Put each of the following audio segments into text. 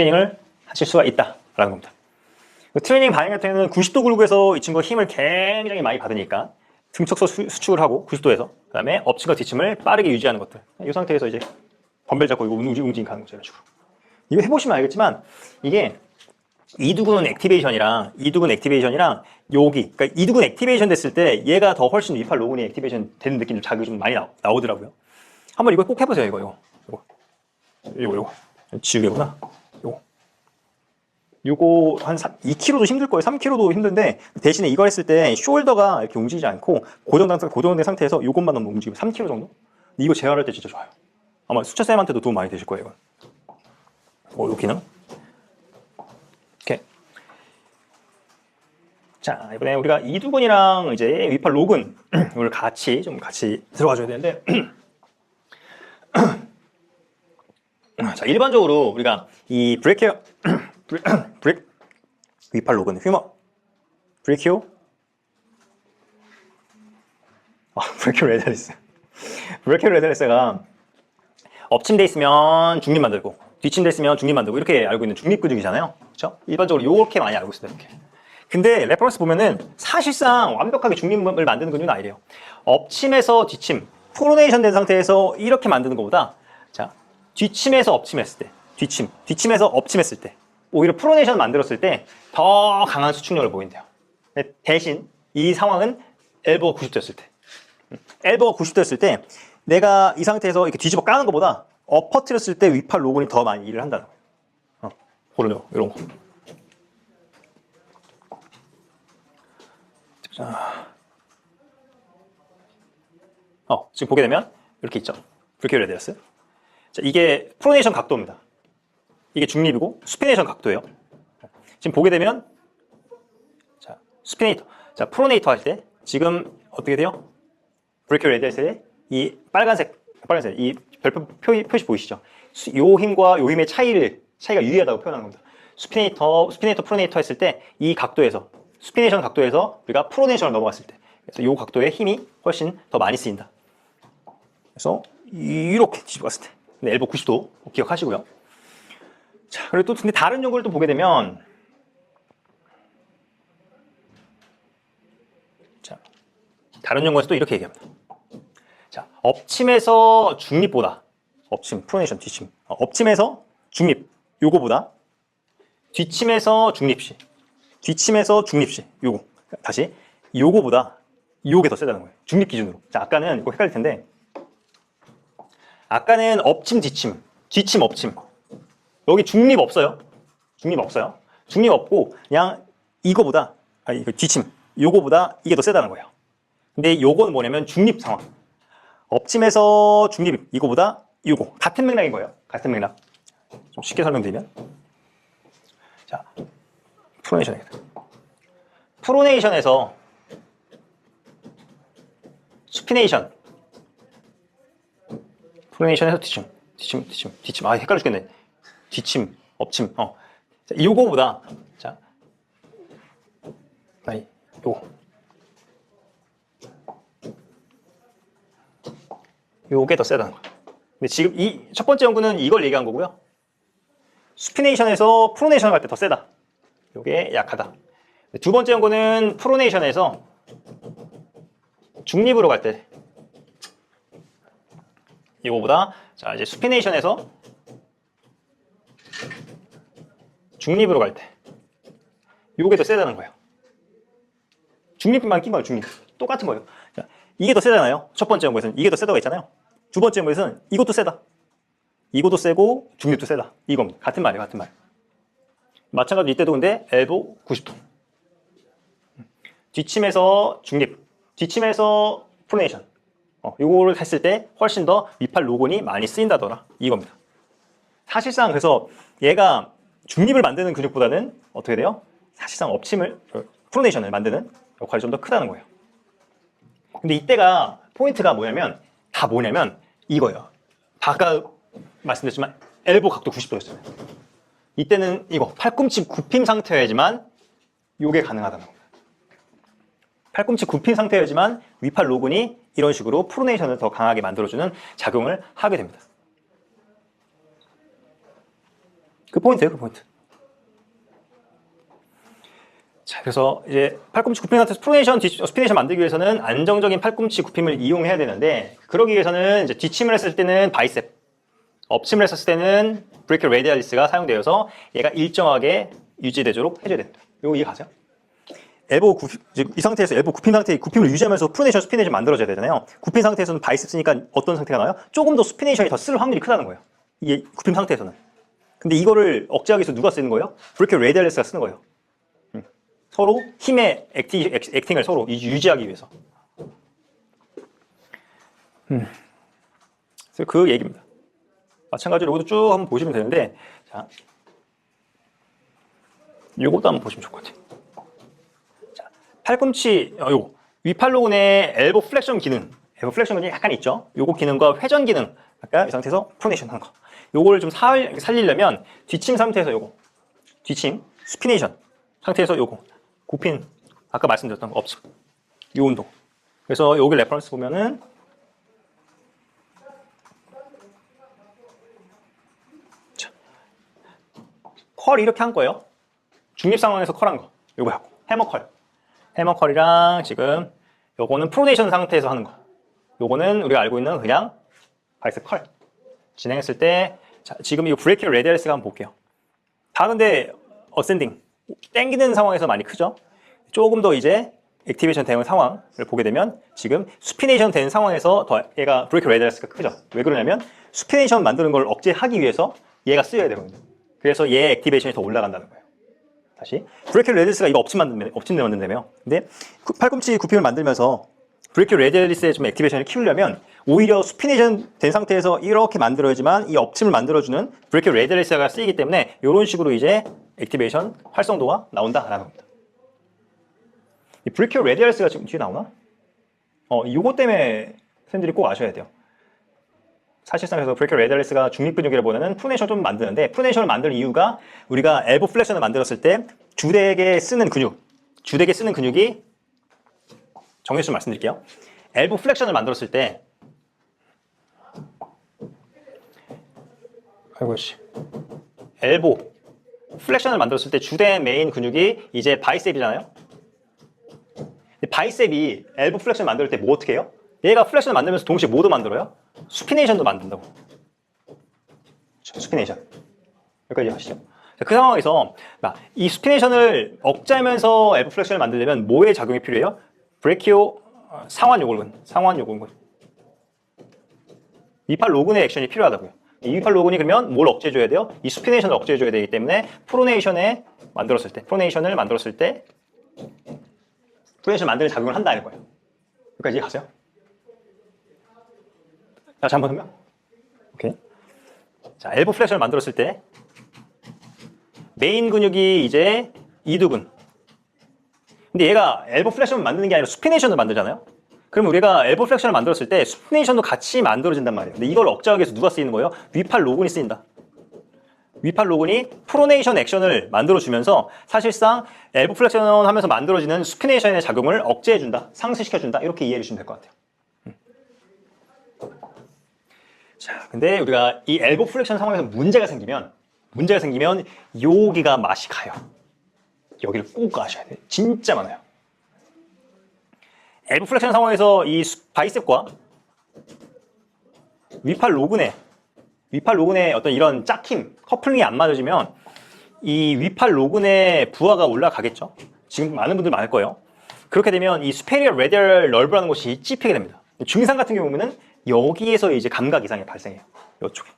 트레이닝을 하실 수가 있다라는 겁니다. 트레이닝 반응 같은 경우는 90도 굴곡에서 이 친구가 힘을 굉장히 많이 받으니까 등척서 수축을 하고 90도에서 그 다음에 엎침과 뒤침을 빠르게 유지하는 것들. 이 상태에서 이제 덤벨 잡고 이거 움직임 가는 거죠. 이런 식으로. 이거 해보시면 알겠지만 이게 이두근 액티베이션이랑 여기, 그러니까 이두근 액티베이션 됐을 때 얘가 더 훨씬 위팔 로근이 액티베이션 되는 느낌 좀 자극이 좀 많이 나오더라고요. 한번 이거 꼭 해보세요. 이거 지우개구나. 요거 한 2kg도 힘들 거예요. 3kg도 힘든데 대신에 이걸 했을 때 숄더가 이렇게 움직이지 않고 고정된 상태에서 요것만 너무 움직이면 3kg 정도? 이거 재활할 때 진짜 좋아요. 아마 수차쌤한테도 도움 많이 되실 거예요. 이건. 요 기능. 이렇게. 자, 이번에 우리가 이두근이랑 이제 위팔 로근 이걸 같이 들어가줘야 되는데 자, 일반적으로 우리가 이 위팔 로근 휴머 브레키오 브레키오 레드리스가 엎침돼 있으면 중립 만들고 뒤침돼 있으면 중립 만들고 이렇게 알고 있는 중립 근육이잖아요. 그렇죠? 일반적으로 이렇게 많이 알고 있어요. 이렇게. 근데 레퍼런스 보면은 사실상 완벽하게 중립을 만드는 근육은 아니래요. 엎침에서 뒤침, 프로네이션 된 상태에서 이렇게 만드는 것보다 자, 뒤침에서 엎침했을 때, 뒤침에서 엎침했을 때 오히려 프로네이션 만들었을 때 더 강한 수축력을 보인대요. 대신 이 상황은 엘보가 90도였을 때. 엘보가 90도였을 때 내가 이 상태에서 이렇게 뒤집어 까는 것보다 엎어뜨렸을 때 위팔 로근이 더 많이 일을 한다는 거예요. 그러죠. 이런 거. 자. 지금 보게 되면 이렇게 있죠. 브레키오 레디어스. 자, 이게 프로네이션 각도입니다. 이게 중립이고 수피네이션 각도예요. 지금 보게 되면 자, 수피네이터. 자, 프로네이터 할 때 지금 어떻게 돼요? 브레키오 레디어스의 이 빨간색 이 별표 표시 보이시죠? 요 힘과 요 힘의 차이가 유리하다고 표현하는 겁니다. 수피네이터, 프로네이터 했을 때 이 각도에서 수피네이션 각도에서 우리가 프로네이션을 넘어갔을 때 그래서 요 각도의 힘이 훨씬 더 많이 쓰인다. 그래서 이렇게 뒤집어 갔을 때 근데 엘보 90도 기억하시고요. 자, 그리고 또 근데 다른 연구를 또 보게 되면 자, 다른 연구에서 또 이렇게 얘기합니다. 자, 엎침에서 중립보다 프로네이션 뒤침. 엎침에서 중립 요거보다 뒤침에서 중립 시 요거 다시 요거보다 요게 더 세다는 거예요. 중립 기준으로. 자, 아까는 이거 헷갈릴 텐데 아까는 엎침 뒤침 엎침 여기 중립 없어요. 중립 없고 그냥 이거 뒤침 요거보다 이게 더 세다는 거예요. 근데 요거는 뭐냐면 중립 상황. 엎침에서 중립 이거보다 요거 같은 맥락인 거예요. 같은 맥락. 좀 쉽게 설명드리면 자, 프로네이션에서 수피네이션 프로네이션에서 뒤침 아 헷갈려 죽겠네. 뒤침 엎침 자, 요거보다 자 아니 요게 더 세다는 거야. 근데 지금 이 첫 번째 연구는 이걸 얘기한 거고요. 수피네이션에서 프로네이션 갈 때 더 세다. 요게 약하다. 두 번째 연구는 프로네이션에서 중립으로 갈 때 이거보다 자 이제 수피네이션에서 중립으로 갈 때 요게 더 세다는 거예요. 중립만 낀 거예요. 중립 똑같은 거예요. 자, 이게 더 세잖아요. 첫 번째 연구에서는 이게 더 세다가 있잖아요. 두 번째 연구에서는 이것도 세다. 이것도 세고 중립도 세다. 이겁니다. 같은 말이에요. 같은 말. 마찬가지로 이때도 근데 엘보 90도. 뒤침에서 중립, 뒤침에서 프로네이션. 요거를 했을 때 훨씬 더 위팔 로근이 많이 쓰인다더라. 이겁니다. 사실상 그래서 얘가 중립을 만드는 근육보다는 어떻게 돼요? 사실상 프로네이션을 만드는 역할이 좀 더 크다는 거예요. 근데 이때가 포인트가 뭐냐면 이거예요. 아까 말씀드렸지만 엘보 각도 90도였어요. 이때는 이거 팔꿈치 굽힘 상태여야지만 이게 가능하다는 겁니다. 팔꿈치 굽힌 상태여야지만 위팔 로근이 이런 식으로 프로네이션을 더 강하게 만들어주는 작용을 하게 됩니다. 그 포인트예요, 그 포인트. 자, 그래서 이제 팔꿈치 굽힘 상태에서 프로네이션, 스피네이션 만들기 위해서는 안정적인 팔꿈치 굽힘을 이용해야 되는데, 그러기 위해서는 이제 뒤침을 했을 때는 바이셉, 업침을 했을 때는 브레이키오 레디알리스가 사용되어서 얘가 일정하게 유지되도록 해줘야 된다. 이거 이해 가세요? 엘보 이 상태에서 엘보 굽힌 상태의 굽힘을 유지하면서 프로네이션, 스피네이션 만들어져야 되잖아요. 굽힌 상태에서는 바이셉 쓰니까 어떤 상태가 나와요? 조금 더 스피네이션이 더 쓸 확률이 크다는 거예요. 이게 굽힘 상태에서는. 근데 이거를 억제하기 위해서 누가 쓰는 거예요? 브레이키오 레디알리스가 쓰는 거예요. 서로 힘의 액팅을 서로 유지하기 위해서. 그래서 그 얘기입니다. 마찬가지로 이것도 쭉 한번 보시면 되는데, 자, 요것도 한번 보시면 좋을 것 같아요. 자, 팔꿈치, 요거 위팔로근의 엘보 플렉션 기능, 엘보 플렉션 기능이 약간 있죠. 요거 기능과 회전 기능, 아까 이 상태에서 프로네이션 하는 거. 요거를 좀 살리려면 뒤침 상태에서 요거, 뒤침, 스피네이션 상태에서 요거, 굽힌, 아까 말씀드렸던 거 업침, 이 운동. 그래서 여기 레퍼런스 보면은 자, 컬 이렇게 한 거예요. 중립 상황에서 컬한 거. 요거 하고 해머컬. 해머컬이랑 지금 요거는 프로네이션 상태에서 하는 거. 요거는 우리가 알고 있는 그냥 바이셉 컬. 진행했을 때 자, 지금 이 브레이키오 레디얼스가 한번 볼게요. 다 근데 어센딩. 땡기는 상황에서 많이 크죠. 조금 더 이제 액티베이션 되는 상황을 보게 되면 지금 수피네이션 되는 상황에서 더 얘가 브레이키오 레디얼스가 크죠. 왜 그러냐면 수피네이션 만드는 걸 억제하기 위해서 얘가 쓰여야 되거든요. 그래서 얘의 액티베이션이 더 올라간다는 거예요. 다시 브레이키오 레디얼스가 이거 업침 만든다며. 근데 팔꿈치 굽힘을 만들면서 브레이키오 레디얼스의 좀 액티베이션을 키우려면 오히려 수피네이션 된 상태에서 이렇게 만들어야지만 이 업침을 만들어주는 브레이키오 레디얼스가 쓰이기 때문에 이런 식으로 이제 액티베이션 활성도가 나온다라는 겁니다. 이 브레이키오 레디얼스가 지금 뒤에 나오나? 이거 때문에 팬들이 꼭 아셔야 돼요. 사실상 그래서 브레이키오 레디얼스가 중립 근육이라보다는 프로네이션을 좀 만드는데 프로네이션을 만들 이유가 우리가 엘보 플렉션을 만들었을 때 주덱에 쓰는 근육이 정해서 말씀드릴게요. 엘보 플렉션을 만들었을 때 엘보 플렉션을 만들었을 때 주된 메인 근육이 이제 바이셉이잖아요. 바이셉이 엘보 플렉션 만들 때 뭐 어떻게 해요? 얘가 플렉션을 만들면서 동시에 뭐도 만들어요? 수피네이션도 만든다고. 수피네이션. 여기까지 하시죠. 그 상황에서 이 수피네이션을 억제하면서 엘보 플렉션을 만들려면 뭐의 작용이 필요해요? 브레이키오 상완요골근. 위팔 로근의 액션이 필요하다고요. 이 위팔 로근이 그러면 뭘 억제해줘야 돼요? 이 수피네이션을 억제해줘야 되기 때문에 프로네이션을 만들었을 때 프로네이션 만드는 작용을 한다는 거예요. 여기까지 이해가세요? 다시 한번 설명. 오케이. 자, 엘보 플렉션을 만들었을 때 메인 근육이 이제 이두근. 근데 얘가 엘보 플렉션을 만드는 게 아니라 수피네이션을 만들잖아요. 그럼 우리가 엘보 플렉션을 만들었을 때 수피네이션도 같이 만들어진단 말이에요. 근데 이걸 억제하기 위해서 누가 쓰이는 거예요? 위팔 로근이 쓰인다. 위팔 로근이 프로네이션 액션을 만들어주면서 사실상 엘보 플렉션 하면서 만들어지는 수피네이션의 작용을 억제해준다, 상쇄시켜준다, 이렇게 이해해 주시면 될 것 같아요. 자, 근데 우리가 이 엘보 플렉션 상황에서 문제가 생기면 여기가 맛이 가요. 여기를 꼭 아셔야 돼요. 진짜 많아요. 엘보 플렉션 상황에서 이 바이셉과 위팔 로근의 어떤 이런 짝힘, 커플링이 안 맞아지면 이 위팔 로근의 부하가 올라가겠죠. 지금 많은 분들 많을 거예요. 그렇게 되면 이 수페리어 레디얼 널브라는 곳이 찝히게 됩니다. 증상 같은 경우는 여기에서 이제 감각 이상이 발생해요. 이쪽에.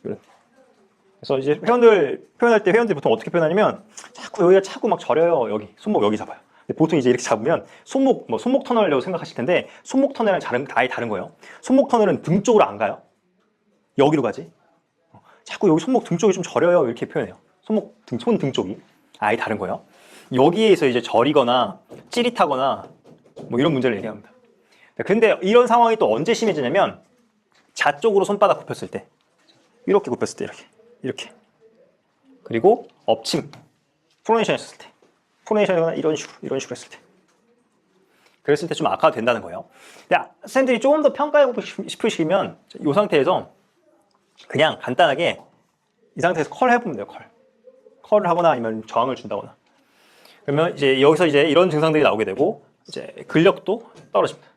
그래서 이제 표현할 때 회원들이 보통 어떻게 표현하냐면 자꾸 막 저려요. 여기 손목 여기 잡아요. 보통 이제 이렇게 잡으면 손목 터널이라고 생각하실 텐데 손목 터널은 아예 다른 거예요. 손목 터널은 등 쪽으로 안 가요. 여기로 가지. 자꾸 여기 손목 등 쪽이 좀 저려요. 이렇게 표현해요. 손 등 쪽이 아예 다른 거예요. 여기에서 이제 저리거나 찌릿하거나 뭐 이런 문제를 얘기합니다. 근데 이런 상황이 또 언제 심해지냐면 좌쪽으로 손바닥 굽혔을 때, 이렇게 굽혔을 때 이렇게 그리고 업침 프로네이션 했을 때, 프로네이션이거나 이런 식으로 했을 때, 그랬을 때 좀 악화가 된다는 거예요. 근데 선생님들이 조금 더 평가하고 싶으시면 이 상태에서 그냥 간단하게 이 상태에서 컬 해보면 돼요. 컬. 컬을 하거나 아니면 저항을 준다거나. 그러면 이제 여기서 이제 이런 증상들이 나오게 되고 이제 근력도 떨어집니다.